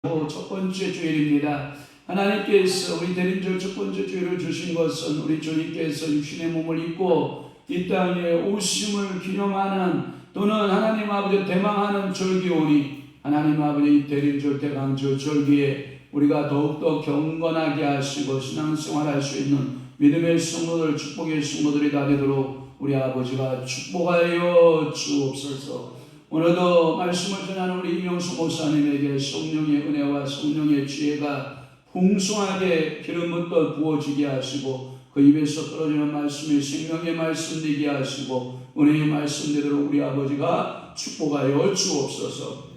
첫 번째 주일입니다. 하나님께서 우리 대림절 첫 번째 주일을 주신 것은 우리 주님께서 육신의 몸을 입고 이 땅에 오심을 기념하는 또는 하나님 아버지 대망하는 절기오니 하나님 아버지 대림절 대강절 절기에 우리가 더욱더 경건하게 하시고 신앙생활할 수 있는 믿음의 성도들 축복의 성도들이 다 되도록 우리 아버지가 축복하여 주옵소서. 오늘도 말씀을 전하는 우리 이명수 목사님에게 성령의 은혜와 성령의 지혜가 풍성하게 기름부터 부어지게 하시고 그 입에서 떨어지는 말씀이 생명의 말씀 되게 하시고 은혜의 말씀 되도록 우리 아버지가 축복하여 주옵소서.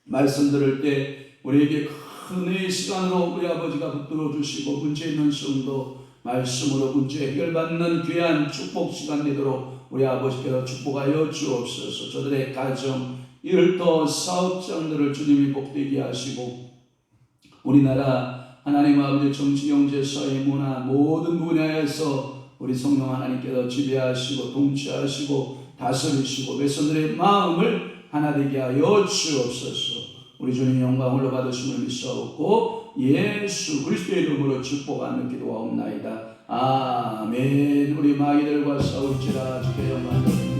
말씀 들을 때 우리에게 큰 은혜의 시간으로 우리 아버지가 붙들어 주시고 문제 있는 성도 말씀으로 문제 해결받는 귀한 축복 시간 되도록 우리 아버지께서 축복하여 주옵소서. 저들의 가정, 일터, 사업장들을 주님이 복되게 하시고 우리나라 하나님 아버지 정치, 경제, 사회, 문화 모든 분야에서 우리 성령 하나님께서 지배하시고 통치하시고 다스리시고 백성들의 마음을 하나 되게 하여 주옵소서. 우리 주님 영광 홀로 받으심을 믿사옵고 예수 그리스도의 이름으로 축복하는 기도하옵나이다. 아멘. 우리 마귀들과 싸울지라 주께 영광 돌립니다.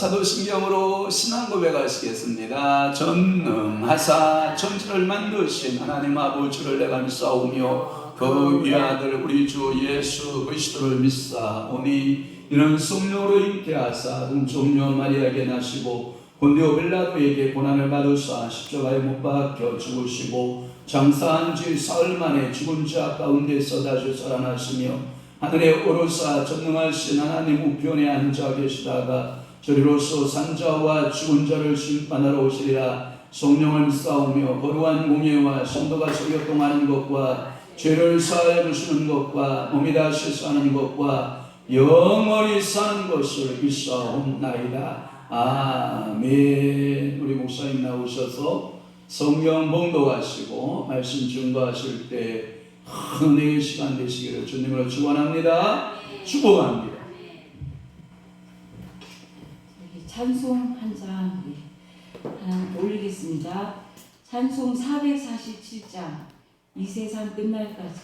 사도신경으로 신앙 고백하시겠습니다. 전능하사 천지를 만드신 하나님 아버지를 내가 믿사오며 그 위아들 우리 주 예수 그리스도를 믿사오니 이는 성령으로 잉태하사 동정녀 마리아에게 나시고 본디오 빌라도에게 고난을 받으사 십자가에 못 박혀 죽으시고 장사한 지 사흘 만에 죽은 자 가운데서 다시 살아나시며 하늘에 오르사 전능하신 하나님 우편에 앉아 계시다가 저리로서 산자와 죽은 자를 심판하러 오시리라. 성령을 믿사오며 거룩한 공예와 성도가 소교통하는 것과 죄를 사하여 주시는 것과 몸이 다시 사는 것과 영원히 사는 것을 믿사옵나이다. 아멘. 우리 목사님 나오셔서 성경 봉독하시고 말씀 증거하실 때 은혜의 시간 되시기를 주님으로 축원합니다. 축복합니다. 찬송 한 장 하나 올리겠습니다. 찬송 447장 이 세상 끝날까지.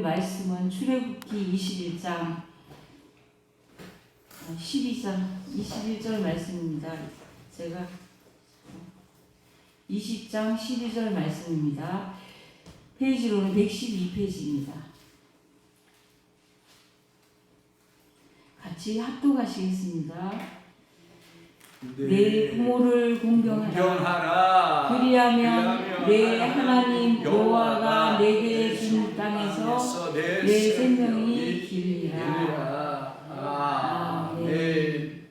말씀은 출애굽기 21장 21절 말씀입니다. 제가 20장 12절 말씀입니다. 페이지로는 112페이지입니다. 같이 합독하시겠습니다. 내 부모를 공경하라. 그리하면 내 하나님 여호와가 내게 준 땅에서 내 생명이 길리라. 아멘.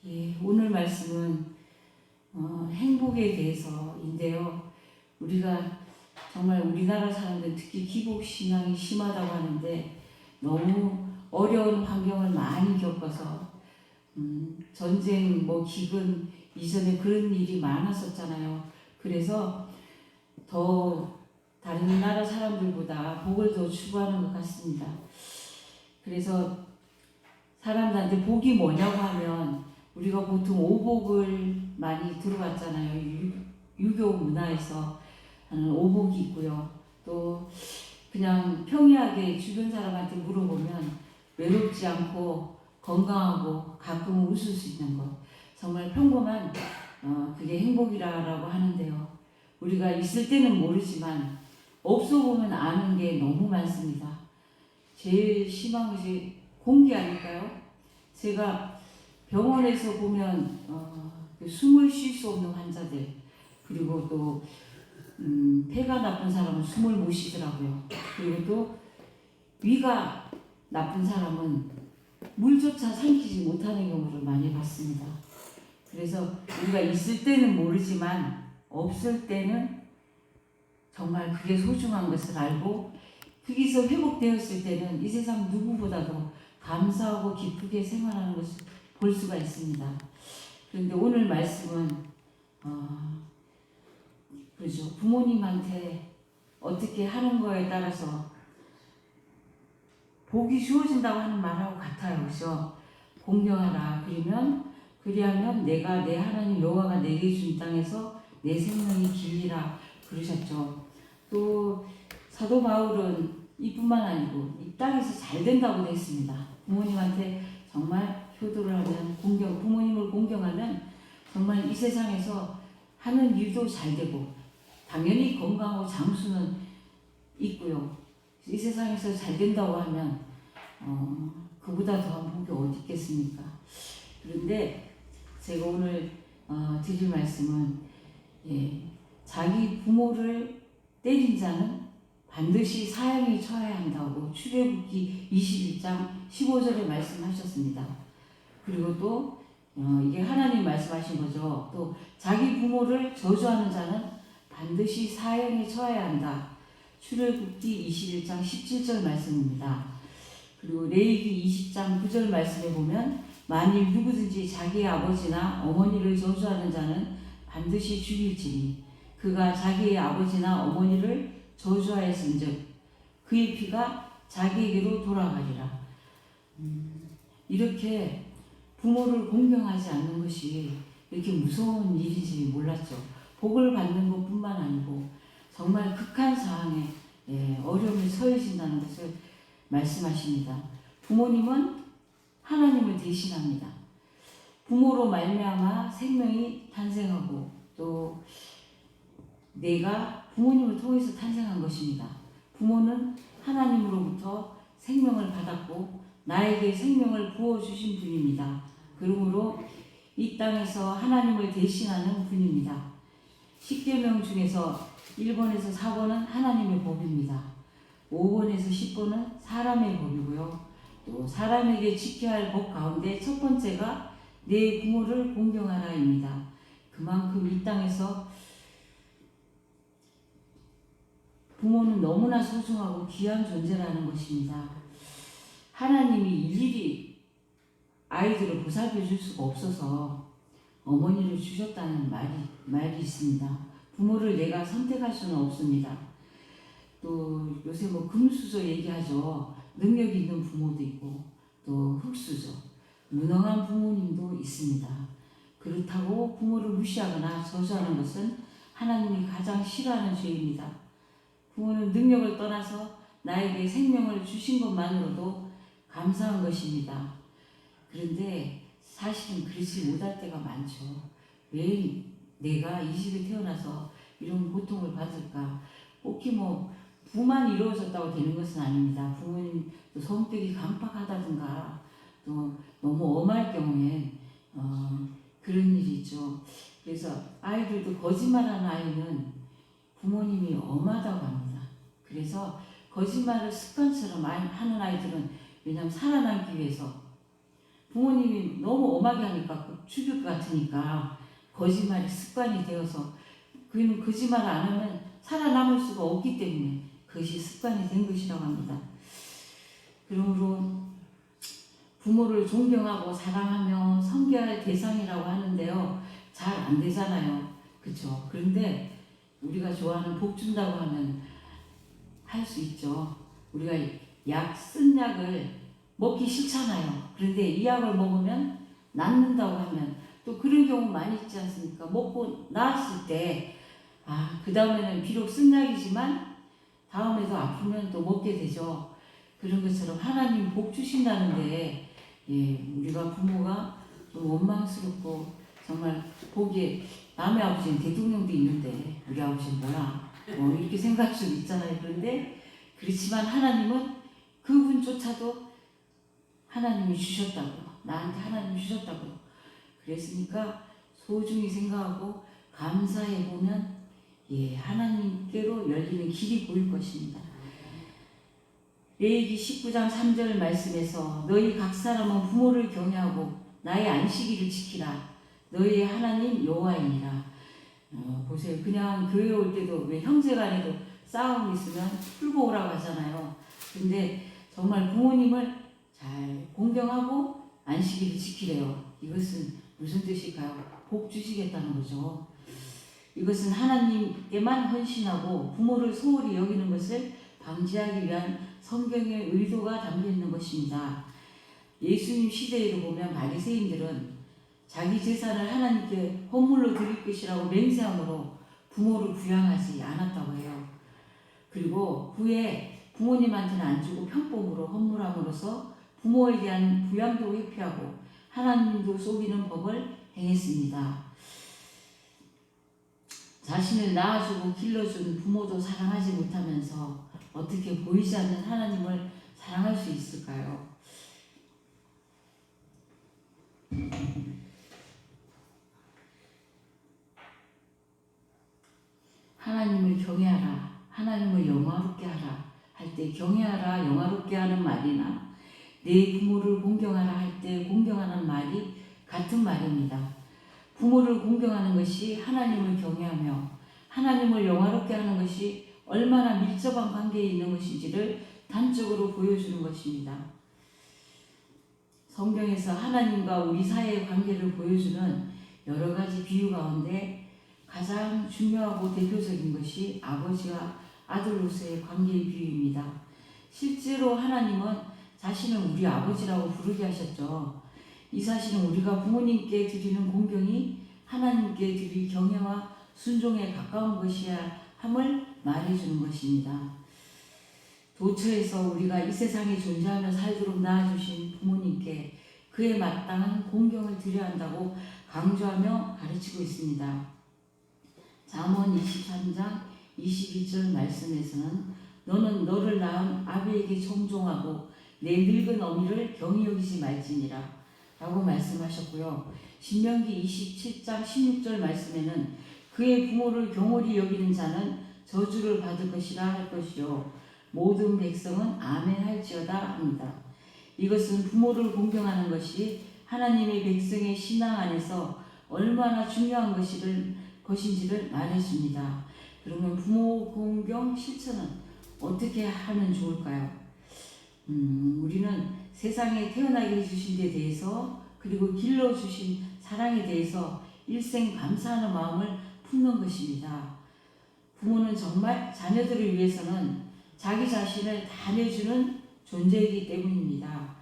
예, 오늘 말씀은 행복의 우리가 정말 우리나라 사람들 특히 기복신앙이 심하다고 하는데 너무 어려운 환경을 많이 겪어서 전쟁 뭐 기근 이전에 그런 일이 많았었잖아요. 그래서 더 다른 나라 사람들보다 복을 더 추구하는 것 같습니다. 그래서 사람들한테 복이 뭐냐고 하면 우리가 보통 오복을 많이 들어봤잖아요. 유교 문화에서 하는 오복이 있고요. 또 그냥 평이하게 주변 사람한테 물어보면 외롭지 않고 건강하고 가끔 웃을 수 있는 것. 정말 평범한 그게 행복이라고 하는데요. 우리가 있을 때는 모르지만 없어 보면 아는 게 너무 많습니다. 제일 심한 것이 공기 아닐까요? 제가 병원에서 보면 숨을 쉴 수 없는 환자들 그리고 또 폐가 나쁜 사람은 숨을 못 쉬더라고요. 그리고 또 위가 나쁜 사람은 물조차 삼키지 못하는 경우를 많이 봤습니다. 그래서 우리가 있을 때는 모르지만 없을 때는 정말 그게 소중한 것을 알고 거기서 회복되었을 때는 이 세상 누구보다도 감사하고 기쁘게 생활하는 것을 볼 수가 있습니다. 그런데 오늘 말씀은 그렇죠. 부모님한테 어떻게 하는 거에 따라서 복이 주어진다고 하는 말하고 같아요. 그렇죠? 공경하라. 그리하면 내가 내 하나님 여호와가 내게 준 땅에서 내 생명이 길리라 그러셨죠. 또 사도 바울은 이뿐만 아니고 이 땅에서 잘 된다고 했습니다. 부모님한테 정말 효도를 하면 부모님을 공경하면 정말 이 세상에서 하는 일도 잘 되고 당연히 건강하고 장수는 있고요. 이 세상에서 잘 된다고 하면 그보다 더한 복이 어디 있겠습니까? 그런데 제가 오늘 드릴 말씀은 자기 부모를 때린 자는 반드시 사형에 처해야 한다고 출애굽기 21장 15절에 말씀하셨습니다. 그리고 또 이게 하나님 말씀하신 거죠. 또 자기 부모를 저주하는 자는 반드시 사형에 처해야 한다. 출애굽기 21장 17절 말씀입니다. 그리고 레위기 20장 9절 말씀에 보면 만일 누구든지 자기의 아버지나 어머니를 저주하는 자는 반드시 죽일지니 그가 자기의 아버지나 어머니를 저주하였은즉 그의 피가 자기에게로 돌아가리라. 이렇게 부모를 공경하지 않는 것이 이렇게 무서운 일인지 몰랐죠. 복을 받는 것뿐만 아니고 정말 극한 상황에 어려움이 처해진다는 것을 말씀하십니다. 부모님은 하나님을 대신합니다. 부모로 말미암아 생명이 탄생하고 또 내가 부모님을 통해서 탄생한 것입니다. 부모는 하나님으로부터 생명을 받았고 나에게 생명을 부어주신 분입니다. 그러므로 이 땅에서 하나님을 대신하는 분입니다. 10계명 중에서 1번에서 4번은 하나님의 법입니다. 5번에서 10번은 사람의 법이고요. 또 사람에게 지켜야 할 법 가운데 첫 번째가 내 부모를 공경하라입니다. 그만큼 이 땅에서 부모는 너무나 소중하고 귀한 존재라는 것입니다. 하나님이 일일이 아이들을 보살펴 줄 수가 없어서 어머니를 주셨다는 말이 있습니다. 부모를 내가 선택할 수는 없습니다. 또 요새 뭐 금수저 얘기하죠. 능력 있는 부모도 있고 또 흙수저, 무능한 부모님도 있습니다. 그렇다고 부모를 무시하거나 저주하는 것은 하나님이 가장 싫어하는 죄입니다. 부모는 능력을 떠나서 나에게 생명을 주신 것만으로도 감사한 것입니다. 그런데 사실은 그렇지 못할 때가 많죠. 왜 내가 이 집에 태어나서 이런 고통을 받을까? 혹히 뭐 부만 이루어졌다고 되는 것은 아닙니다. 부모님 또 성격이 강팍하다든가 또 너무 엄할 경우에 그런 일이 있죠. 그래서 아이들도 거짓말하는 아이는 부모님이 엄하다고 합니다. 그래서 거짓말을 습관처럼 하는 아이들은 왜냐하면 살아남기 위해서 부모님이 너무 엄하게 하니까 죽일 것 같으니까 거짓말이 습관이 되어서 그는 거짓말 안 하면 살아남을 수가 없기 때문에 그것이 습관이 된 것이라고 합니다. 그러므로 부모를 존경하고 사랑하며 섬겨야 할 대상이라고 하는데요. 잘 안 되잖아요. 그렇죠? 그런데 우리가 좋아하는 복 준다고 하면 할 수 있죠. 우리가 쓴 약을 먹기 싫잖아요. 그런데 이 약을 먹으면 낫는다고 하면 또 그런 경우 많이 있지 않습니까? 먹고 나았을 때 그 다음에는 비록 쓴 약이지만 다음에도 아프면 또 먹게 되죠. 그런 것처럼 하나님 복 주신다는데 우리가 부모가 좀 원망스럽고 정말 보기에 남의 아버지는 대통령도 있는데 우리 아버지는 뭐야? 이렇게 생각할 수도 있잖아요. 그런데 그렇지만 하나님은 그분조차도 하나님이 주셨다고, 나한테 하나님이 주셨다고 그랬으니까 소중히 생각하고 감사해 보면 하나님께로 열리는 길이 보일 것입니다. 레위기 19장 3절 말씀에서 너희 각 사람은 부모를 경외하고 나의 안식일을 지키라. 너희의 하나님 여호와이니라. 보세요. 그냥 교회 올 때도 왜 형제간에도 싸움이 있으면 풀고 오라고 하잖아요. 근데 정말 부모님을 잘 공경하고 안식일을 지키래요. 이것은 무슨 뜻일까요? 복 주시겠다는 거죠. 이것은 하나님께만 헌신하고 부모를 소홀히 여기는 것을 방지하기 위한 성경의 의도가 담겨 있는 것입니다. 예수님 시대에도 보면 바리새인들은 자기 재산을 하나님께 헌물로 드릴 것이라고 맹세함으로 부모를 부양하지 않았다고 해요. 그리고 후에 부모님한테는 안 주고 편법으로 헌물함으로써 부모에 대한 부양도 회피하고 하나님도 속이는 법을 행했습니다. 자신을 낳아주고 길러준 부모도 사랑하지 못하면서 어떻게 보이지 않는 하나님을 사랑할 수 있을까요? 하나님을 경외하라, 하나님을 영화롭게 하라 할 때 경외하라, 영화롭게 하는 말이나 내 부모를 공경하라 할 때 공경하는 말이 같은 말입니다. 부모를 공경하는 것이 하나님을 경외하며 하나님을 영화롭게 하는 것이 얼마나 밀접한 관계에 있는 것인지를 단적으로 보여주는 것입니다. 성경에서 하나님과 우리 사이의 관계를 보여주는 여러 가지 비유 가운데 가장 중요하고 대표적인 것이 아버지와 아들로서의 관계의 비유입니다. 실제로 하나님은 자신을 우리 아버지라고 부르게 하셨죠. 이 사실은 우리가 부모님께 드리는 공경이 하나님께 드릴 경외와 순종에 가까운 것이야 함을 말해주는 것입니다. 도처에서 우리가 이 세상에 존재하며 살도록 낳아주신 부모님께 그에 마땅한 공경을 드려야 한다고 강조하며 가르치고 있습니다. 잠언 23장 22절 말씀에서는 너는 너를 낳은 아비에게 청종하고 내 늙은 어미를 경히 여기지 말지니라 라고 말씀하셨고요. 신명기 27장 16절 말씀에는 그의 부모를 경홀히 여기는 자는 저주를 받을 것이라 할 것이요 모든 백성은 아멘 할지어다 합니다. 이것은 부모를 공경하는 것이 하나님의 백성의 신앙 안에서 얼마나 중요한 것인지를 말해줍니다. 그러면 부모 공경 실천은 어떻게 하면 좋을까요? 우리는 세상에 태어나게 해주신 데 대해서 그리고 길러주신 사랑에 대해서 일생 감사하는 마음을 품는 것입니다. 부모는 정말 자녀들을 위해서는 자기 자신을 다 내주는 존재이기 때문입니다.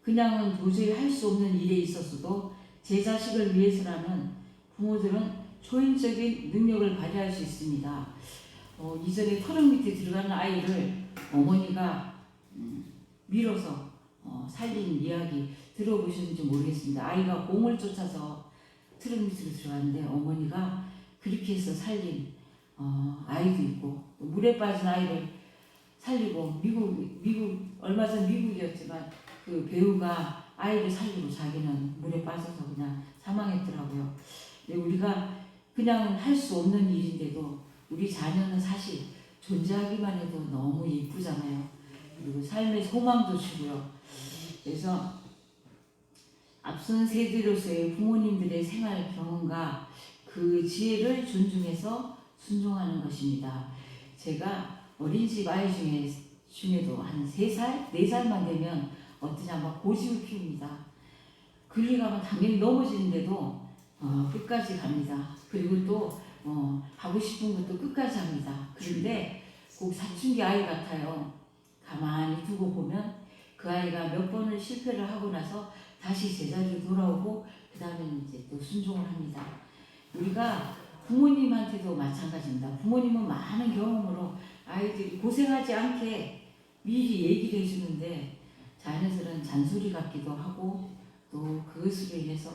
그냥은 도저히 할 수 없는 일에 있어서도 제 자식을 위해서라면 부모들은 초인적인 능력을 발휘할 수 있습니다. 이전에 터널 밑에 들어가는 아이를 어머니가 밀어서 살린 이야기 들어보셨는지 모르겠습니다. 아이가 공을 쫓아서 트럭 밑으로 들어갔는데 어머니가 그렇게 해서 살린 아이도 있고 물에 빠진 아이를 살리고 미국 얼마 전 미국이었지만 그 배우가 아이를 살리고 자기는 물에 빠져서 그냥 사망했더라고요. 근데 우리가 그냥 할 수 없는 일인데도 우리 자녀는 사실 존재하기만 해도 너무 예쁘잖아요. 그리고 삶의 소망도 주고요. 그래서 앞선 세대로서의 부모님들의 생활 경험과 그 지혜를 존중해서 순종하는 것입니다. 제가 어린이집 아이 중에도 한 3살, 4살만 되면 어떠냐 막 고집을 피웁니다. 그리 가면 당연히 넘어지는데도 끝까지 갑니다. 그리고 또 하고 싶은 것도 끝까지 합니다. 그런데 꼭 사춘기 아이 같아요. 가만히 두고 보면 그 아이가 몇 번을 실패를 하고 나서 다시 제자리로 돌아오고 그 다음에 이제 또 순종을 합니다. 우리가 부모님한테도 마찬가지입니다. 부모님은 많은 경험으로 아이들이 고생하지 않게 미리 얘기를 해주는데 자녀들은 잔소리 같기도 하고 또 그것으로 인해서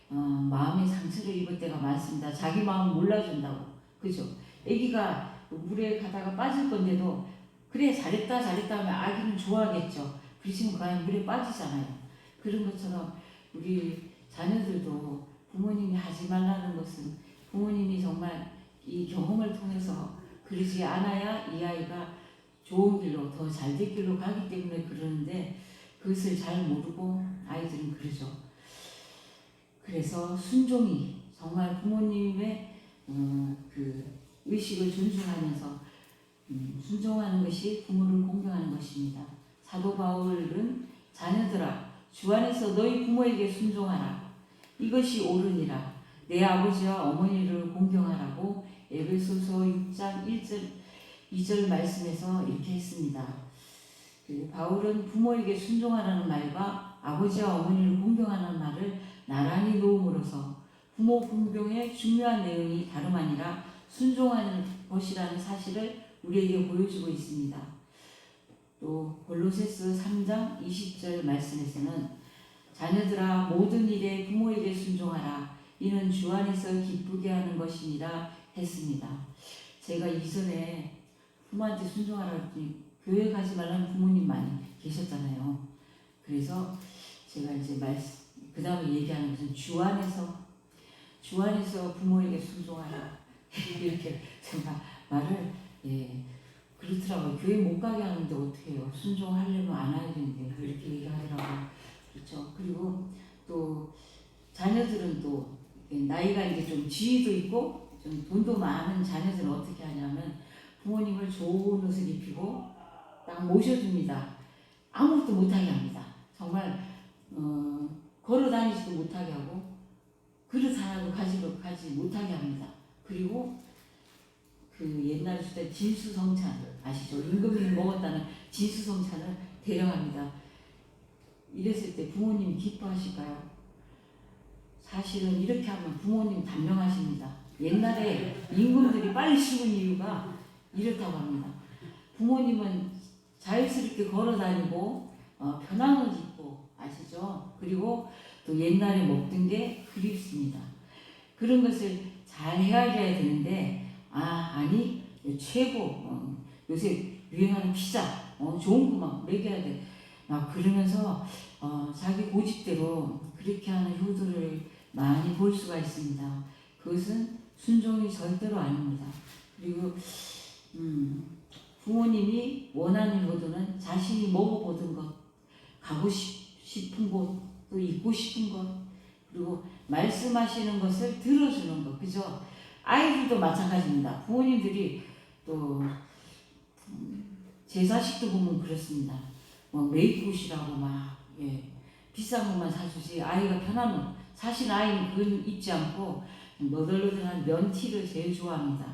마음의 상처를 입을 때가 많습니다. 자기 마음 몰라준다고. 그죠? 아기가 물에 가다가 빠질 건데도 그래 잘했다 하면 아기는 좋아하겠죠. 그렇지만 그 아이 물에 빠지잖아요. 그런 것처럼 우리 자녀들도 부모님이 하지 말라는 것은 부모님이 정말 이 경험을 통해서 그러지 않아야 이 아이가 좋은 길로 더 잘된 길로 가기 때문에 그러는데 그것을 잘 모르고 아이들은 그러죠. 그래서 순종이 정말 부모님의 그 의식을 존중하면서 순종하는 것이 부모를 공경하는 것입니다. 사도 바울은 자녀들아 주 안에서 너희 부모에게 순종하라. 이것이 옳으니라. 내 아버지와 어머니를 공경하라고 에베소서 6장 1절 2절 말씀에서 이렇게 했습니다. 바울은 부모에게 순종하라는 말과 아버지와 어머니를 공경하는 말을 나란히 놓음으로써 부모 공경의 중요한 내용이 다름 아니라 순종하는 것이라는 사실을 우리에게 보여주고 있습니다. 또 골로새서 3장 20절 말씀에서는 자녀들아 모든 일에 부모에게 순종하라. 이는 주 안에서 기쁘게 하는 것이니라 했습니다. 제가 이전에 부모한테 순종하라 했더니 교회 가지 말라는 부모님 많이 계셨잖아요. 그래서 제가 이제 그 다음에 얘기하는 것은 주 안에서 부모에게 순종하라. 이렇게 제가 말을 그렇더라고요. 교회 못 가게 하는데 어떻게 해요? 순종하려면 안 해야 되는데 그렇게 얘기하더라고요. 그렇죠. 그리고 또 자녀들은 또 나이가 이제 좀 지위도 있고 좀 돈도 많은 자녀들은 어떻게 하냐면 부모님을 좋은 옷을 입히고 딱 모셔줍니다. 아무것도 못하게 합니다. 정말 걸어 다니지도 못하게 하고 그릇 하나도 가지 못하게 합니다. 그리고 그 옛날 시대 진수성찬 아시죠? 임금님이 먹었다는 진수성찬을 대령합니다. 이랬을 때 부모님이 기뻐하실까요? 사실은 이렇게 하면 부모님 단명하십니다. 옛날에 임금들이 빨리 죽은 이유가 이렇다고 합니다. 부모님은 자유스럽게 걸어다니고 편한 옷 입고 아시죠? 그리고 또 옛날에 먹던 게 그립습니다. 그런 것을 잘 헤아려야 되는데 아니 최고 요새 유행하는 피자 좋은 거 막 먹여야 돼. 막 그러면서 자기 고집대로 그렇게 하는 효도를 많이 볼 수가 있습니다. 그것은 순종이 절대로 아닙니다. 그리고 부모님이 원하는 효도는 자신이 먹어보던 것, 가고 싶은 곳, 또 입고 싶은 것, 그리고 말씀하시는 것을 들어주는 것, 그죠? 아이들도 마찬가지입니다. 부모님들이 또 제 자식도 보면 그렇습니다. 메이크업이라고 막 비싼 것만 사주지 아이가 편한 옷. 사실 아이는 그건 입지 않고 너덜너덜한 면티를 제일 좋아합니다.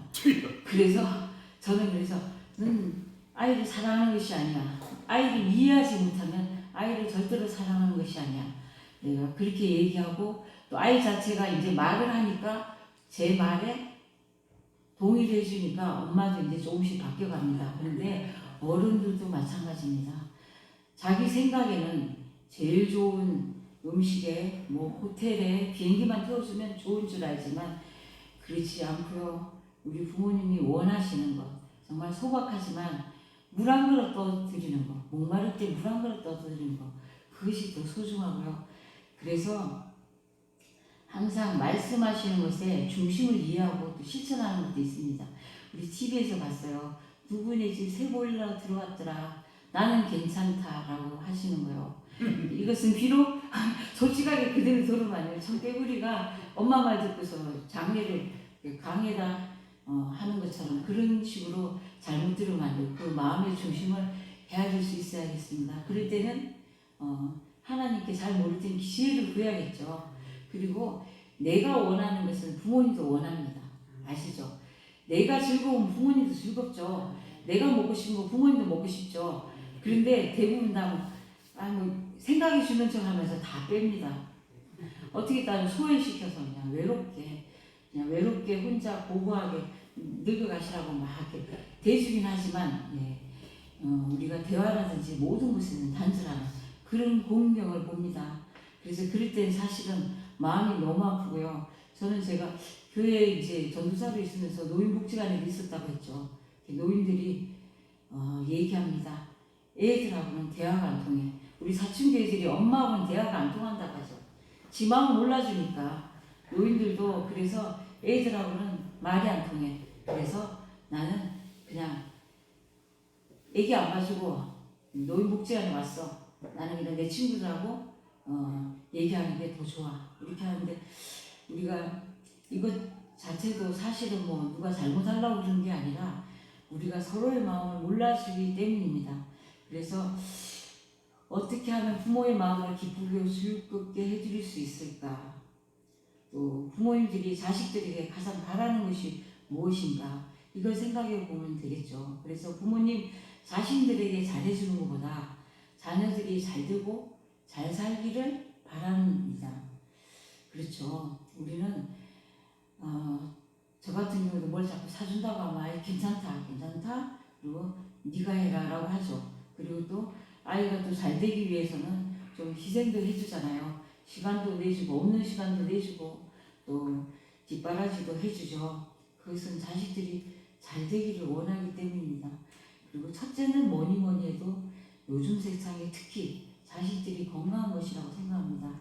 그래서 저는 아이를 사랑하는 것이 아니야. 아이를 이해하지 못하면 아이를 절대로 사랑하는 것이 아니야. 내가 그렇게 얘기하고 또 아이 자체가 이제 말을 하니까 제 말에 동의를 해주니까 엄마도 이제 조금씩 바뀌어갑니다. 그런데 어른들도 마찬가지입니다. 자기 생각에는 제일 좋은 음식에 호텔에 비행기만 태워주면 좋은 줄 알지만 그렇지 않고요. 우리 부모님이 원하시는 것 정말 소박하지만 물 한 그릇 떠드리는 것, 목마를 때 물 한 그릇 떠드리는 것 그것이 더 소중하고요. 그래서 항상 말씀하시는 것에 중심을 이해하고 또 실천하는 것도 있습니다. 우리 TV에서 봤어요. 누구네 집 새보일러 들어왔더라. 나는 괜찮다라고 하시는 거예요. 이것은 비록 솔직하게 그대로 들으면 청개구리가 엄마 말 듣고서 장례를 강에다 하는 것처럼 그런 식으로 잘못 들으면 안 돼요. 그 마음의 중심을 헤아릴 수 있어야겠습니다. 그럴 때는 하나님께 잘 모를 때는 지혜를 구해야겠죠. 그리고 내가 원하는 것은 부모님도 원합니다. 아시죠? 내가 즐거우면 부모님도 즐겁죠. 내가 먹고 싶은 거 부모님도 먹고 싶죠. 그런데 대부분 다 뭐 생각이 주는 척 하면서 다 뺍니다. 어떻게 따면 소외시켜서 그냥 외롭게 혼자 고고하게 늙어가시라고 막 이렇게 대주긴 하지만, 우리가 대화라든지 모든 것에는 단절하는 그런 공경을 봅니다. 그래서 그럴 땐 사실은 마음이 너무 아프고요. 저는 제가 교회에 이제 전도사로 있으면서 노인복지관에 있었다고 했죠. 노인들이 얘기합니다. 애들하고는 대화가 안 통해. 우리 사춘기들이 엄마하고는 대화가 안 통한다고 하죠. 지 마음 몰라주니까 노인들도 그래서 애들하고는 말이 안 통해. 그래서 나는 그냥 애기 안 가지고 노인복지관에 왔어. 나는 그냥 내 친구들하고 얘기하는 게 더 좋아. 이렇게 하는데 우리가 이것 자체도 사실은 뭐 누가 잘못하려고 그러는 게 아니라 우리가 서로의 마음을 몰라주기 때문입니다. 그래서 어떻게 하면 부모의 마음을 기쁘게 즐겁게 해드릴 수 있을까? 또 부모님들이 자식들에게 가장 바라는 것이 무엇인가? 이걸 생각해 보면 되겠죠. 그래서 부모님 자신들에게 잘해주는 것보다 자녀들이 잘 되고 잘 살기를 바랍니다. 그렇죠. 우리는 저 같은 경우도 뭘 자꾸 사준다고 하면 괜찮다 그리고 네가 해라 라고 하죠. 그리고 또 아이가 또 잘 되기 위해서는 좀 희생도 해주잖아요. 시간도 내주고 없는 시간도 내주고 또 뒷바라지도 해주죠. 그것은 자식들이 잘 되기를 원하기 때문입니다. 그리고 첫째는 뭐니 해도 요즘 세상에 특히 자식들이 건강한 것이라고 생각합니다.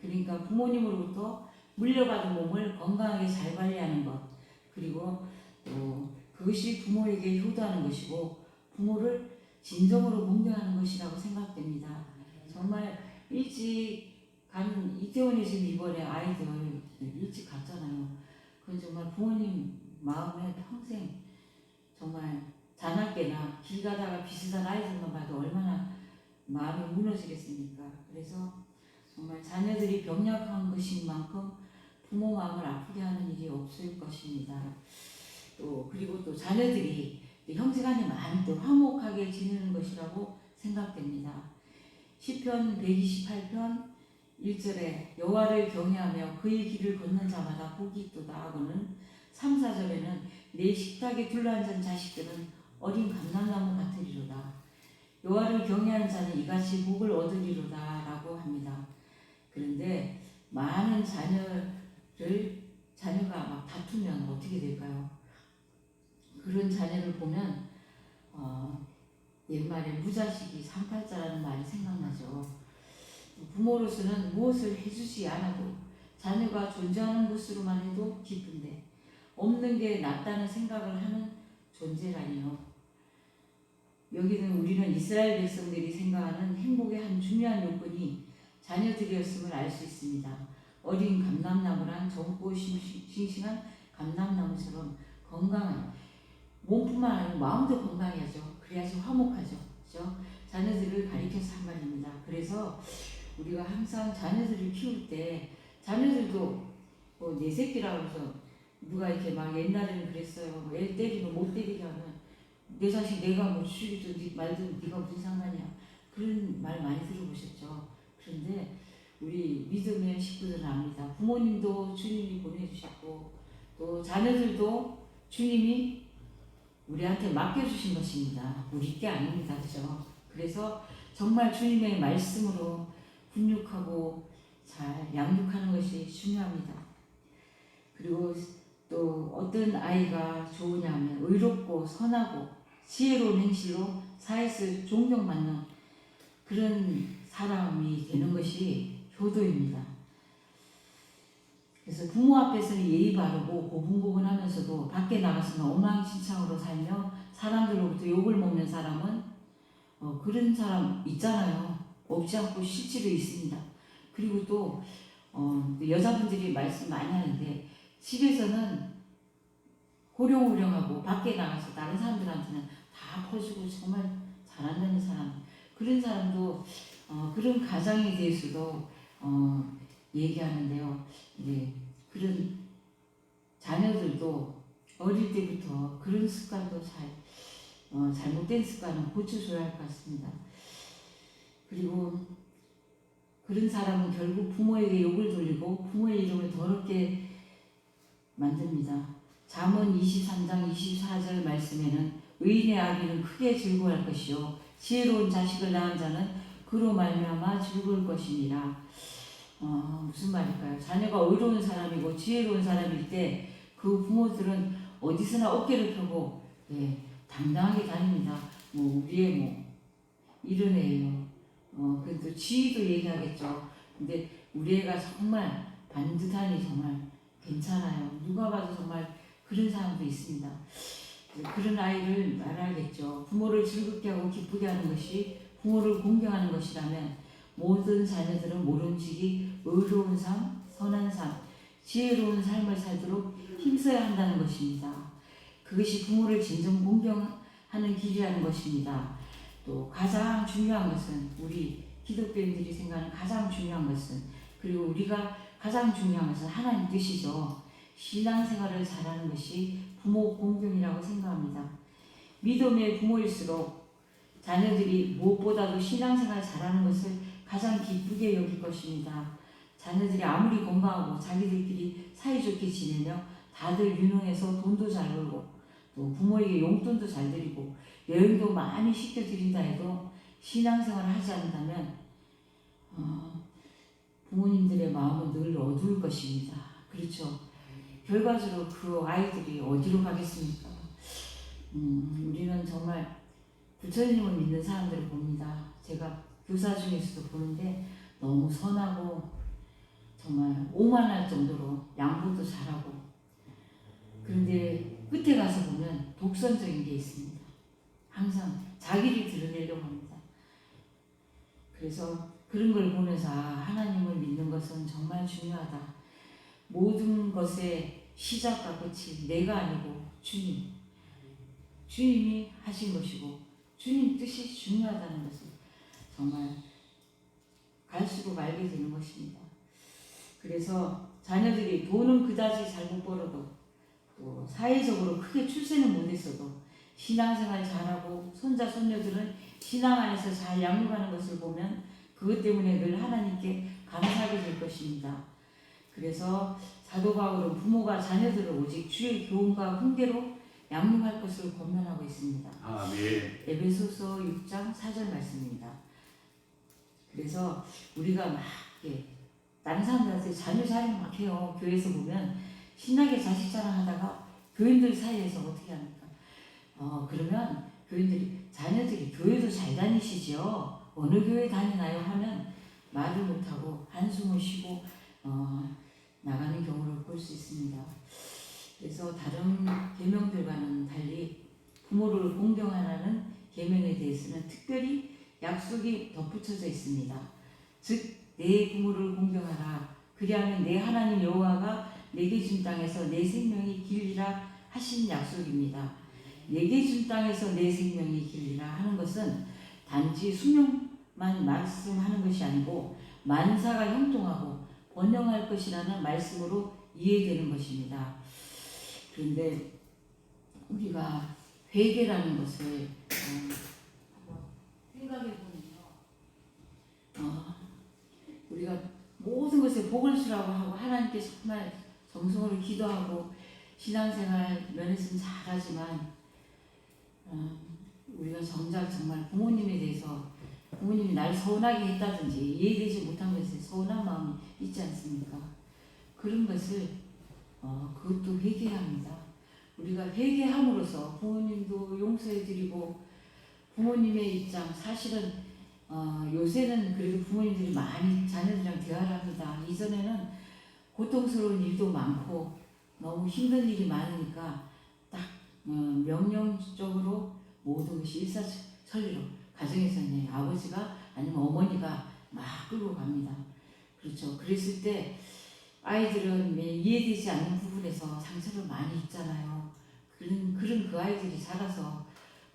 그러니까 부모님으로부터 물려받은 몸을 건강하게 잘 관리하는 것, 그리고 또 그것이 부모에게 효도하는 것이고 부모를 진정으로 공경하는 것이라고 생각됩니다. 정말 일찍 가는 이태원에 지금 이번에 아이들 일찍 갔잖아요. 그건 정말 부모님 마음에 평생 정말 자나깨나 길 가다가 비슷한 아이들만 봐도 얼마나 마음이 무너지겠습니까? 그래서 정말 자녀들이 병약한 것인 만큼 부모 마음을 아프게 하는 일이 없을 것입니다. 또 그리고 또 자녀들이 형제간에 많이 또 화목하게 지내는 것이라고 생각됩니다. 시편 128편 1절에 여호와를 경외하며 그의 길을 걷는 자마다 복이 있도다 하고는 3, 4절에는 내 식탁에 둘러앉은 자식들은 어린 감람나무 같으리로다. 여호와를 경외하는 자는 이같이 복을 얻으리로다 라고 합니다. 그런데 많은 자녀가 막 다투면 어떻게 될까요? 그런 자녀를 보면 옛말에 무자식이 상팔자라는 말이 생각나죠. 부모로서는 무엇을 해주지 않아도 자녀가 존재하는 것으로만 해도 기쁜데 없는 게 낫다는 생각을 하는 존재라니요. 여기는 우리는 이스라엘 백성들이 생각하는 행복의 한 중요한 요건이 자녀들이었음을 알 수 있습니다. 어린 감람나무란 젊고 싱싱한 감람나무처럼 건강한 몸뿐만 아니라 마음도 건강해야죠. 그래야지 화목하죠. 그렇죠? 자녀들을 가리켜서 한 말입니다. 그래서 우리가 항상 자녀들을 키울 때 자녀들도 뭐 내 새끼라고 해서 누가 이렇게 막 옛날에는 그랬어요. 애 때리면 못 때리게 하면 내 자식 내가 뭐 죽이든 말든 네가 무슨 상관이야. 그런 말 많이 들어보셨죠. 그런데 우리 믿음의 식구들은 압니다. 부모님도 주님이 보내주셨고 또 자녀들도 주님이 우리한테 맡겨주신 것입니다. 우리 게 아닙니다. 그죠? 그래서 정말 주님의 말씀으로 훈육하고 잘 양육하는 것이 중요합니다. 그리고 또 어떤 아이가 좋으냐면 의롭고 선하고 지혜로운 행실로 사회에서 존경받는 그런 사람이 되는 것이 효도입니다. 그래서 부모 앞에서는 예의 바르고 고분고분하면서도 밖에 나가서는 엉망진창으로 살며 사람들로부터 욕을 먹는 사람은 그런 사람 있잖아요. 없지 않고 실제로 있습니다. 그리고 또 여자분들이 말씀 많이 하는데 집에서는 호령호령하고 밖에 나가서 다른 사람들한테는 다 퍼주고 정말 잘한다는 사람, 그런 사람도 그런 가장에 대해서도 얘기하는데요. 이제 그런 자녀들도 어릴 때부터 그런 습관도 잘못된 습관은 고쳐줘야 할 것 같습니다. 그리고 그런 사람은 결국 부모에게 욕을 돌리고 부모의 이름을 더럽게 만듭니다. 잠언 23장 24절 말씀에는 의인의 아비는 크게 즐거워할 것이요 지혜로운 자식을 낳은 자는 그로 말미암아 즐거울 것이니라. 무슨 말일까요? 자녀가 의로운 사람이고 지혜로운 사람일 때 그 부모들은 어디서나 어깨를 펴고 당당하게 다닙니다. 우리의 이런 애예요. 그래도 지위도 얘기하겠죠. 근데 우리 애가 정말 반듯하니 정말 괜찮아요. 누가 봐도 정말 그런 사람도 있습니다. 그런 아이를 말하겠죠. 부모를 즐겁게 하고 기쁘게 하는 것이 부모를 공경하는 것이라면 모든 자녀들은 모름지기 의로운 삶, 선한 삶, 지혜로운 삶을 살도록 힘써야 한다는 것입니다. 그것이 부모를 진정 공경하는 길이라는 것입니다. 또 가장 중요한 것은 우리 기독교인들이 생각하는 가장 중요한 것은 그리고 우리가 가장 중요한 것은 하나님 뜻이죠. 신앙생활을 잘하는 것이 부모 공경이라고 생각합니다. 믿음의 부모일수록 자녀들이 무엇보다도 신앙생활 잘하는 것을 가장 기쁘게 여길 것입니다. 자녀들이 아무리 건강하고 자기들끼리 사이좋게 지내며 다들 유능해서 돈도 잘 벌고 또 부모에게 용돈도 잘 드리고 여행도 많이 시켜드린다 해도 신앙생활을 하지 않는다면 부모님들의 마음은 늘 어두울 것입니다. 그렇죠. 결과적으로 그 아이들이 어디로 가겠습니까? 우리는 정말 부처님을 믿는 사람들을 봅니다. 제가 교사 중에서도 보는데 너무 선하고 정말 오만할 정도로 양보도 잘하고 그런데 끝에 가서 보면 독선적인 게 있습니다. 항상 자기를 드러내려고 합니다. 그래서 그런 걸 보면서 하나님을 믿는 것은 정말 중요하다. 모든 것의 시작과 끝이 내가 아니고 주님이 하신 것이고 주님 뜻이 중요하다는 것을 정말 갈수록 알게 되는 것입니다. 그래서 자녀들이 돈은 그다지 잘 못 벌어도 또 사회적으로 크게 출세는 못했어도 신앙생활 잘하고 손자 손녀들은 신앙 안에서 잘 양육하는 것을 보면 그것 때문에 늘 하나님께 감사하게 될 것입니다. 그래서 사도 바울은 부모가 자녀들을 오직 주의 교훈과 훈계로 양육할 것을 권면하고 있습니다. 아멘. 에베소서 6장 4절 말씀입니다. 그래서 우리가 막 다른 사람들한테 자녀 자랑 막 해요. 교회에서 보면 신나게 자식 자랑하다가 교인들 사이에서 어떻게 합니까? 그러면 자녀들이 교회도 잘 다니시죠? 어느 교회 다니나요? 하면 말을 못하고 한숨을 쉬고 나가는 경우를 볼 수 있습니다. 그래서 다른 계명들과는 달리 부모를 공경하라는 계명에 대해서는 특별히 약속이 덧붙여져 있습니다. 즉 내 부모를 공경하라. 그리하면 내 하나님 여호와가 내게 준 땅에서 내 생명이 길리라 하신 약속입니다. 내게 준 땅에서 내 생명이 길리라 하는 것은 단지 수명만 말씀하는 것이 아니고 만사가 형통하고 번영할 것이라는 말씀으로 이해되는 것입니다. 그런데 우리가 회개라는 것을 생각해 보면요, 우리가 모든 것에 복을 주라고 하고 하나님께 정말 정성으로 기도하고 신앙생활 면에서는 잘하지만 우리가 정작 정말 부모님에 대해서 부모님이 날 서운하게 했다든지 이해되지 못한 것에 서운한 마음이 있지 않습니까? 그런 것을 그것도 회개합니다. 우리가 회개함으로써 부모님도 용서해드리고 부모님의 입장 사실은 요새는 그래도 부모님들이 많이 자녀들이랑 대화를 합니다. 이전에는 고통스러운 일도 많고 너무 힘든 일이 많으니까 딱 명령적으로 모든 것이 일사천리로 가정에서는 아버지가 아니면 어머니가 막 끌고 갑니다. 그렇죠. 그랬을 때 아이들은 이해되지 않는 부분에서 상처를 많이 입잖아요. 그런 그 아이들이 자라서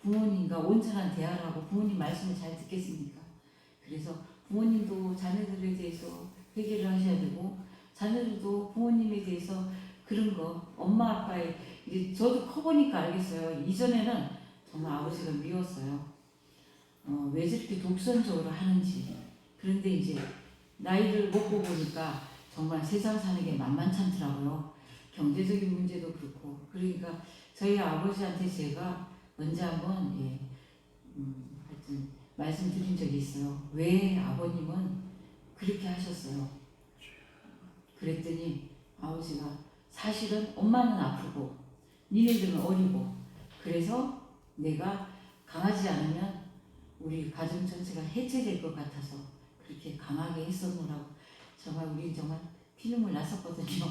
부모님과 온전한 대화를 하고 부모님 말씀을 잘 듣겠습니까? 그래서 부모님도 자녀들에 대해서 회개를 하셔야 되고 자녀들도 부모님에 대해서 그런 거 엄마 아빠의 이제 저도 커보니까 알겠어요. 이전에는 정말 아버지가 미웠어요. 왜 저렇게 독선적으로 하는지. 그런데 이제 나이를 먹고 보니까 정말 세상 사는 게 만만찮더라고요. 경제적인 문제도 그렇고. 그러니까 저희 아버지한테 제가 언제 한번 하여튼 말씀드린 적이 있어요. 왜 아버님은 그렇게 하셨어요? 그랬더니 아버지가 사실은 엄마는 아프고 니네들은 어리고 그래서 내가 강하지 않으면 우리 가정 전체가 해체될 것 같아서 그렇게 강하게 했었노라고. 정말 우리 정말 피눈물 났었거든요.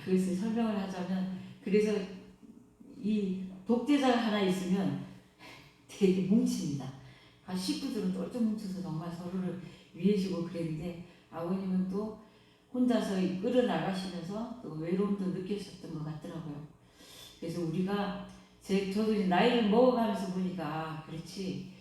그것을 설명을 하자면 그래서 이 독재자가 하나 있으면 되게 뭉칩니다. 식구들은 똘똘 뭉쳐서 정말 서로를 위해주고 그랬는데 아버님은 또 혼자서 끌어나가시면서 또 외로움도 느끼셨던 것 같더라고요. 그래서 우리가 저도 이제 나이를 먹어가면서 보니까 그렇지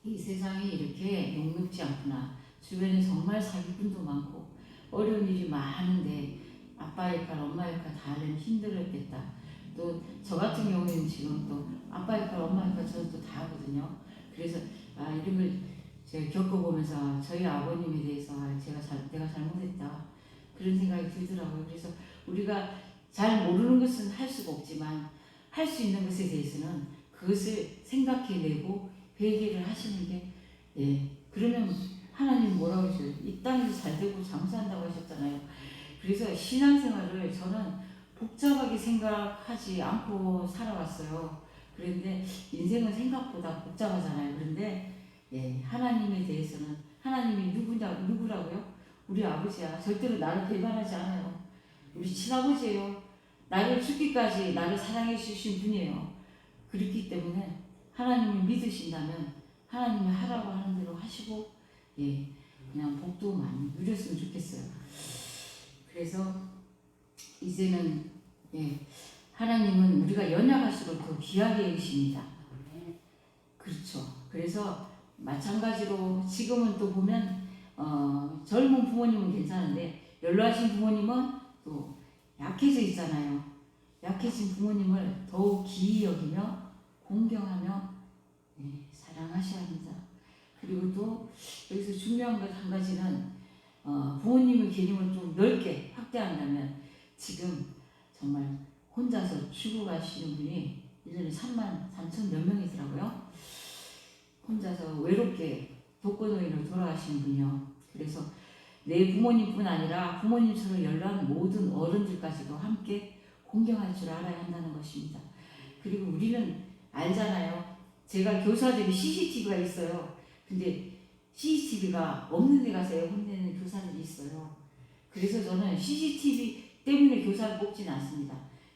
이 세상이 이렇게 녹록지 않구나. 주변에 정말 사기꾼도 많고 어려운 일이 많은데 아빠 역할, 엄마 역할 다 하려면 힘들었겠다. 또 저 같은 경우에는 지금 또 아빠 역할, 엄마 역할 저는 또 다 하거든요. 그래서 이런 걸 제가 겪어보면서 저희 아버님에 대해서 내가 잘못했다 그런 생각이 들더라고요. 그래서 우리가 잘 모르는 것은 할 수가 없지만 할 수 있는 것에 대해서는 그것을 생각해내고 회개를 하시는 게 그러면 하나님 뭐라고 하셔요? 이 땅에서 잘 되고 장수한다고 하셨잖아요. 그래서 신앙생활을 저는 복잡하게 생각하지 않고 살아왔어요. 그런데 인생은 생각보다 복잡하잖아요. 그런데 하나님에 대해서는 하나님이 누구라고요? 우리 아버지야. 절대로 나를 배반하지 않아요. 우리 친아버지예요. 나를 죽기까지 나를 사랑해 주신 분이에요. 그렇기 때문에 하나님을 믿으신다면 하나님이 하라고 하는 대로 하시고 그냥 복도 많이 누렸으면 좋겠어요. 그래서 이제는 하나님은 우리가 연약할수록 더 귀하게 여기십니다. 그렇죠. 그래서 마찬가지로 지금은 또 보면 젊은 부모님은 괜찮은데 연로하신 부모님은 또 약해져 있잖아요. 약해진 부모님을 더욱 기이 여기며 공경하며 사랑하셔야 합니다. 그리고 또 여기서 중요한 것 한 가지는 부모님의 개념을 좀 넓게 확대한다면 지금 정말 혼자서 죽어가시는 분이 1년에 33,000 몇 명이더라고요. 혼자서 외롭게 독거노인으로 돌아가시는 분이요. 그래서 내 부모님뿐 아니라 부모님처럼 연로한 모든 어른들까지도 함께 공경할 줄 알아야 한다는 것입니다. 그리고 우리는 알잖아요. 제가 교사들이 CCTV가 있어요. 근데 CCTV가 없는 데 가서 애 혼내는 교사들이 있어요. 그래서 저는 CCTV 때문에 교사를 뽑지는 않습니다.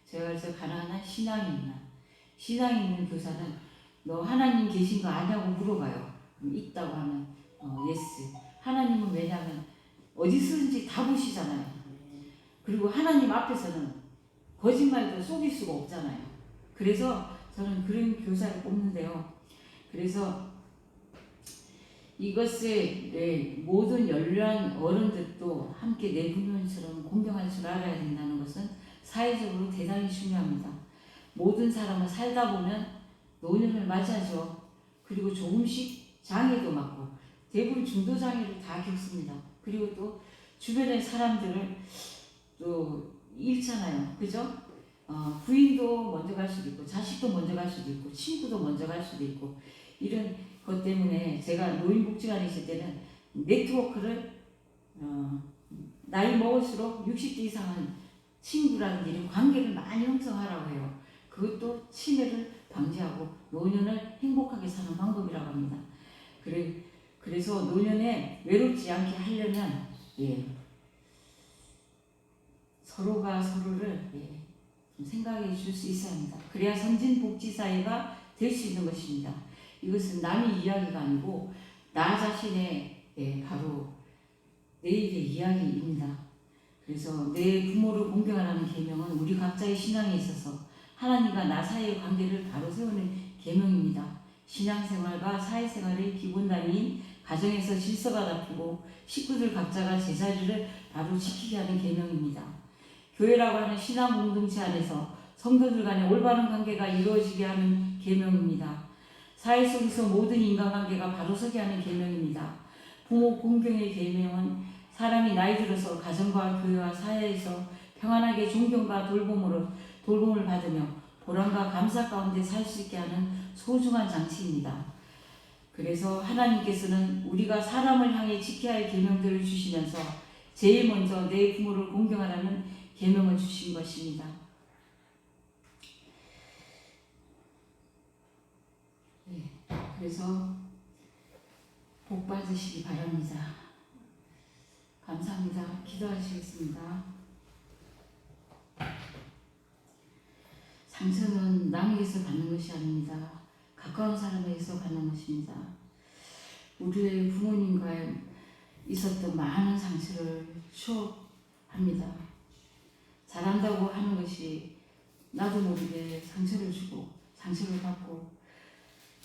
제가 그래서 가난한 신앙이 있는 교사는 너 하나님 계신 거 아냐고 물어봐요. 있다고 하면 예스. 하나님은 왜냐하면 어디서든지 다 보시잖아요. 그리고 하나님 앞에서는 거짓말도 속일 수가 없잖아요. 그래서 저는 그런 교사를 뽑는데요. 그래서 이것을 모든 연로한 어른들도 함께 내 부모님처럼 공경할 줄 알아야 된다는 것은 사회적으로 대단히 중요합니다. 모든 사람은 살다 보면 노년을 맞이하죠. 그리고 조금씩 장애도 맞고 대부분 중도 장애를 다 겪습니다. 그리고 또 주변의 사람들을 또 잃잖아요. 그죠? 부인도 먼저 갈 수도 있고 자식도 먼저 갈 수도 있고 친구도 먼저 갈 수도 있고 이런 것 때문에 제가 노인복지관에 있을 때는 네트워크를 나이 먹을수록 60대 이상은 친구라든지 이런 관계를 많이 형성하라고 해요. 그것도 치매를 방지하고 노년을 행복하게 사는 방법이라고 합니다. 그래서 노년에 외롭지 않게 하려면 서로가 서로를 좀 생각해 줄 수 있어야 합니다. 그래야 선진복지사회가 될 수 있는 것입니다. 이것은 남의 이야기가 아니고 나 자신의 바로 내일의 이야기입니다. 그래서 내 부모를 공경하라는 계명은 우리 각자의 신앙에 있어서 하나님과 나 사이의 관계를 바로 세우는 계명입니다. 신앙생활과 사회생활의 기본단위인 가정에서 질서가 잡히고 식구들 각자가 제자리를 바로 지키게 하는 계명입니다. 교회라고 하는 신앙 공동체 안에서 성도들 간의 올바른 관계가 이루어지게 하는 계명입니다. 사회 속에서 모든 인간관계가 바로 서게 하는 계명입니다. 부모 공경의 계명은 사람이 나이 들어서 가정과 교회와 사회에서 평안하게 존경과 돌봄을 받으며 보람과 감사 가운데 살 수 있게 하는 소중한 장치입니다. 그래서 하나님께서는 우리가 사람을 향해 지켜야 할 계명들을 주시면서 제일 먼저 내 부모를 공경하라는 계명을 주신 것입니다. 그래서 복 받으시기 바랍니다. 감사합니다. 기도하시겠습니다. 상처는 남에게서 받는 것이 아닙니다. 가까운 사람에게서 받는 것입니다. 우리의 부모님과 있었던 많은 상처를 추억합니다. 잘한다고 하는 것이 나도 모르게 상처를 주고 상처를 받고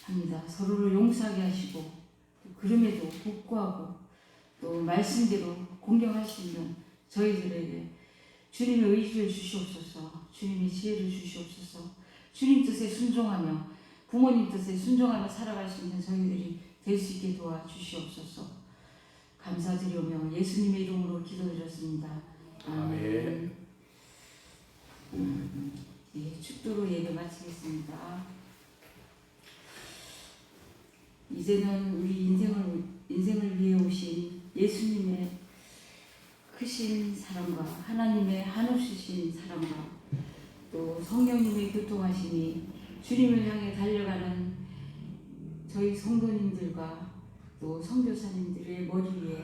합니다. 서로를 용서하게 하시고 또 그럼에도 복구하고 또 말씀대로 공경할 수 있는 저희들에게 주님의 의지를 주시옵소서. 주님의 지혜를 주시옵소서. 주님 뜻에 순종하며 부모님 뜻에 순종하며 살아갈 수 있는 저희들이 될 수 있게 도와주시옵소서. 감사드리오며 예수님의 이름으로 기도드렸습니다. 아멘. 예, 축도로 예배 마치겠습니다. 이제는 우리 인생을 위해 오신 예수님의 크신 사랑과 하나님의 한없으신 사랑과 또 성령님의 교통하심이 주님을 향해 달려가는 저희 성도님들과 또 선교사님들의 머리 위에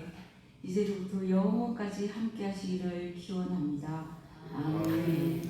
이제로부터 영원까지 함께 하시기를 기원합니다. 아멘.